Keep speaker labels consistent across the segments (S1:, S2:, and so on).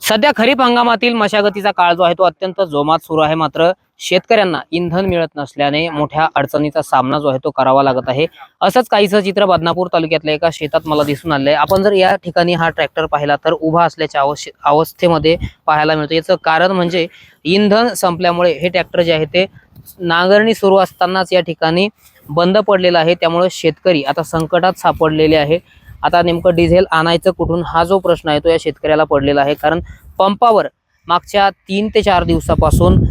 S1: सध्या खरीप हंगामातील मशागतीचा काळ जो आहे तो अत्यंत जोमात सुरू आहे. मात्र शेतकऱ्यांना इंधन मिळत नसल्याने मोठ्या अडचणीचा सामना जो आहे तो करावा लागत आहे. असंच काहीसं चित्र बदनापूर तालुक्यातल्या एका शेतात मला दिसून आलंय. आपण जर या ठिकाणी हा ट्रॅक्टर पाहिला तर उभा असल्याच्या अवस्थेमध्ये पाहायला मिळतो. याचं कारण म्हणजे इंधन संपल्यामुळे हे ट्रॅक्टर जे आहे ते नांगरणी सुरू असतानाच या ठिकाणी बंद पडलेलं आहे. त्यामुळे शेतकरी आता संकटात सापडलेले आहे. आता नेमकं डिझेल आणायचं कुठून हा जो प्रश्न आहे तो या शेतकऱ्याला पडलेला आहे. कारण पंपावर मागच्या 3 ते 4 दिवसापासून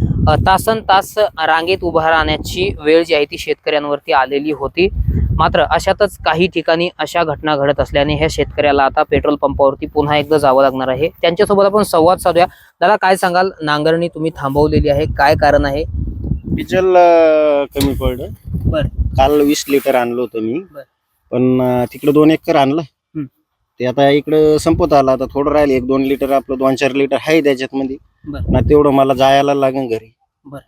S1: तासन तास रांगेत उभा राहण्याची वेळ जी आहे ती शेतकऱ्यांवरती आलेली होती. मात्र अशातच काही ठिकाणी अशा घटना घडत असल्याने ह्या शेतकऱ्याला आता पेट्रोल पंपावरती पुन्हा एकदा जावं लागणार आहे. त्यांच्यासोबत आपण संवाद साधूया. दादा, काय सांगाल, नांगरणी तुम्ही थांबवलेली आहे, काय कारण आहे?
S2: डिझेल कमी पडलं.
S1: बर.
S2: काल 20 लिटर आणलं होतं मी.
S1: बर.
S2: पण तिकडे 2 एकर आणलं. ते आता इकडं संपत आलं. आता थोडं राहिलं, 1-2 लिटर आपलं 2-4 लिटर आहे त्याच्यात मध्ये. ना तेवढं मला जायला लागेल घरी.
S1: बर.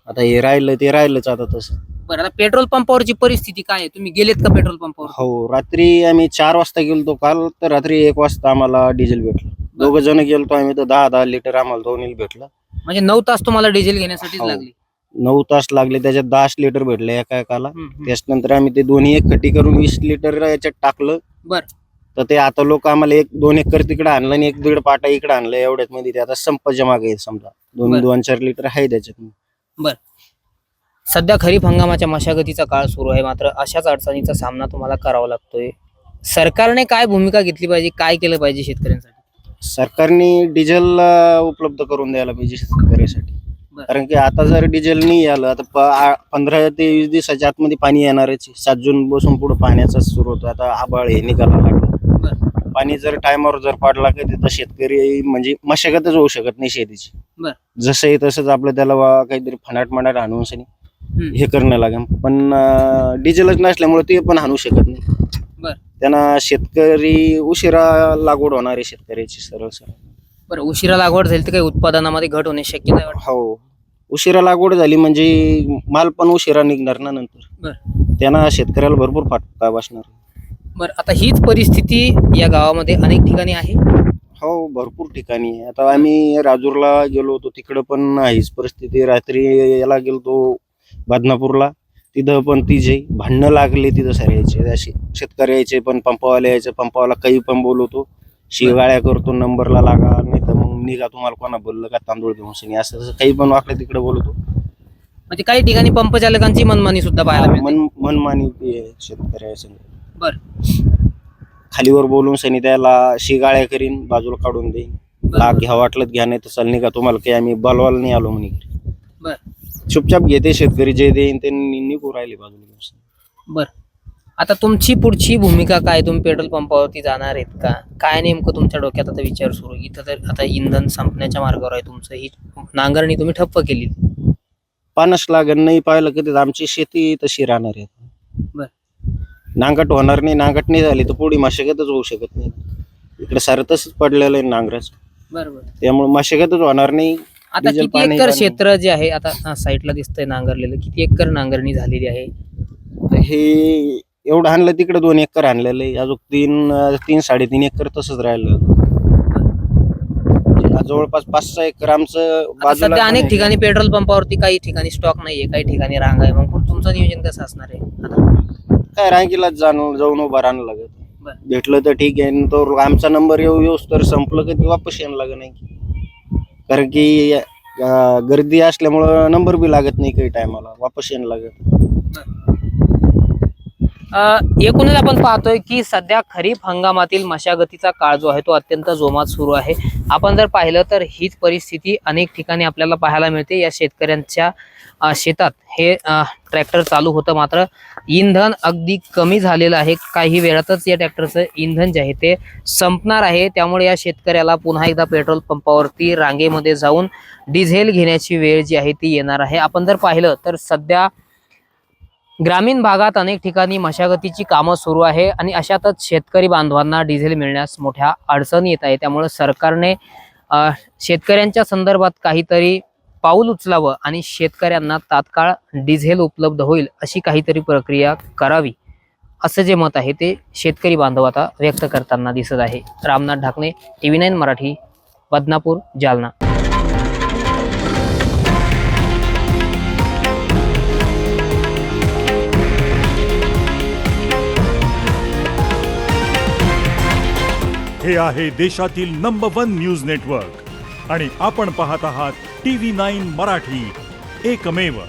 S2: आता हे राहिलं ते राहिलंच आता तसं.
S1: बरं, आता पेट्रोल पंपावरची परिस्थिती काय आहे? तुम्ही गेलेत का पेट्रोल पंपावर?
S2: हो, रात्री आम्ही 4 वाजता गेलतो काल, तर रात्री 1 वाजता आम्हाला डिझेल भेटलं. दोघं जण गेलतो आम्ही, तर 10-10 लिटर आम्हाला दोन्ही भेटलं.
S1: म्हणजे 9 तास तुम्हाला डिझेल घेण्यासाठीच
S2: हो.
S1: लागली?
S2: 9 तास लागले. त्याच्यात 10 लिटर भेटले एका एकाला. त्याच्यानंतर आम्ही ते दोन्ही एकखट्टी करून 20 लिटर याच्यात टाकलं.
S1: बर.
S2: तर ते आता लोक आम्हाला 1-2 एकर तिकडे आणलं आणि 1-1.5 पाटा इकडे आणलं. एवढ्यात मध्ये ते आता संपाच्या मागे आहे. समजा 2-4 लिटर आहे त्याच्यात.
S1: बर. सध्या खरीप हंगामाच्या मशागतीचा काळ सुरू आहे. मात्र अशाच अडचणीचा सामना तुम्हाला करावा लागतोय. सरकारने काय भूमिका घेतली पाहिजे, काय केलं पाहिजे शेतकऱ्यांसाठी?
S2: सरकारने डिझेल उपलब्ध करून द्यायला पाहिजे शेतकऱ्यासाठी. कारण की आता जर डिझेल नाही आलं, आता 15 ते 20 दिवसाच्या आतमध्ये पाणी येणारच. 7 जून पासून पुढे पाण्याचा सुरू होतो. आता आबाळ हे निघायला लागलं. पाणी जर टायमावर जर पडला की तर शेतकरी म्हणजे मशागतच होऊ शकत नाही शेतीची. जसं आहे तसंच आपलं त्याला काहीतरी फनाट आणून हे करणं लागेल. पण डिझेलच नसल्यामुळे ते पण आणू शकत नाही. त्यांना शेतकरी उशिरा लागवड होणार आहे शेतकऱ्याची सरळ.
S1: बरं, उशिरा लागवड झाली तर काही उत्पादनामध्ये घट होण्याची शक्यता आहे?
S2: हो, उशिरा लागवड झाली म्हणजे माल पण उशिरा निघणार ना नंतर. त्यांना शेतकऱ्याला भरपूर फटका बसणार.
S1: बरं, आता हीच परिस्थिती या गावामध्ये अनेक ठिकाणी आहे?
S2: हो, भरपूर ठिकाणी. आता आम्ही राजूरला गेलो होतो, तिकडं पण हीच परिस्थिती. रात्री याला गेलतो बदनापूरला, तिथं पण तिचे भांडणं लागले तिथं सर असे शेतकरी यायचे, पण पंपावाले यायचे. पंपावाला काही पण बोलवतो, शिवाळ्या करतो, नंबरला लागा, नाही तर मग निघा, तुम्हाला कोणा बोललं का तांदूळ घेऊन सनी, असं काही पण वाकडे तिकडे बोलवतो.
S1: म्हणजे काही ठिकाणी पंप चालकांची मनमानी सुद्धा पाहायला मिळते.
S2: मनमानी शेतकऱ्या.
S1: बर.
S2: खालीवर बोलून सनी त्याला शिगाळ्या करीन, बाजूला काढून देईन. लाग घ्या वाटलं घ्या, नाही तर चाल निघा, तुम्हाला काही आम्ही बोलवायला नाही आलो म्हणे.
S1: बर.
S2: चुपचाप घेते शेतकरी, जे देईन ते निघू राहिले बाजूला.
S1: बर. आता तुमची पुढची भूमिका काय? तुम्ही पेट्रोल पंपावरती जाणार आहेत का? काय नेमकं तुमच्या डोक्यात आता विचार सुरू? इथं तर आता इंधन संपण्याच्या मार्गावर आहे तुमचं. ही नांगरणी तुम्ही ठप्प केली.
S2: पानस लागण नाही पाहिलं कधी. आमची शेती तशी राहणार आहे.
S1: बर.
S2: नांगट होणार नाही. नांगट नाही झाली तर पुढे मशागतच होऊ शकत नाही. इकडे सारं तसंच पडलेलं आहे नांगराच.
S1: बरोबर.
S2: त्यामुळे मशागतच होणार नाही.
S1: आता किती एकर क्षेत्र जे आहे आता साईडला दिसतंय नांगरलेलं, किती एकर नांगरणी झालेली आहे?
S2: हे एवढं आणलं, तिकडे 2 एकर आणलेलं आहे. अजून 3-3.5 एकर तसंच राहिलं. जवळपास 5-6 एकर आमचं बाजूला.
S1: सध्या अनेक ठिकाणी पेट्रोल पंपावरती काही ठिकाणी स्टॉक नाहीये, काही ठिकाणी रांग आहे. मग तुमचं नियोजन कसं असणार आहे? आता
S2: काय रांगीला जाऊन उभा राहायला लागत. भेटलं तर ठीक आहे, तर आमचा नंबर येऊस तर संपलं की ते वापस यायला लागत नाही. कारण की गर्दी असल्यामुळं नंबर बी लागत नाही. काही टायमाला वापस यायला लागत.
S1: एकूणच आपण पाहतोय की सध्या खरीप हंगामातील मशागतीचा काळ जो आहे तो अत्यंत जोमात सुरू आहे. आपण जर पाहिलं तर हीच परिस्थिती अनेक ठिकाणी आपल्याला पाहायला मिळते. या शेतकऱ्यांच्या शेतात हे ट्रॅक्टर चालू होतं, मात्र इंधन अगदी कमी झालेलं आहे. काही वेळातच या ट्रॅक्टरचं इंधन जे आहे ते संपणार आहे. त्यामुळे या शेतकऱ्याला पुन्हा एकदा पेट्रोल पंपावरती रांगेमध्ये जाऊन डिझेल घेण्याची वेळ जी आहे ती येणार आहे. आपण जर पाहिलं तर सध्या ग्रामीण भागात अनेक ठिकाणी मशागतीची कामं सुरू आहे आणि अशातच शेतकरी बांधवांना डिझेल मिळण्यास मोठ्या अडचणी येत आहे. त्यामुळे सरकारने शेतकऱ्यांच्या संदर्भात काहीतरी पाऊल उचलावं आणि शेतकऱ्यांना तात्काळ डिझेल उपलब्ध होईल अशी काहीतरी प्रक्रिया करावी, असं जे मत आहे ते शेतकरी बांधव आता व्यक्त करताना दिसत आहे. रामनाथ ढाकणे, TV9 मराठी, बदनापूर, जालना.
S3: हे आहे देशातील नंबर 1 न्यूज नेटवर्क आणि आपण पाहत आहात TV9 मराठी, एकमेव.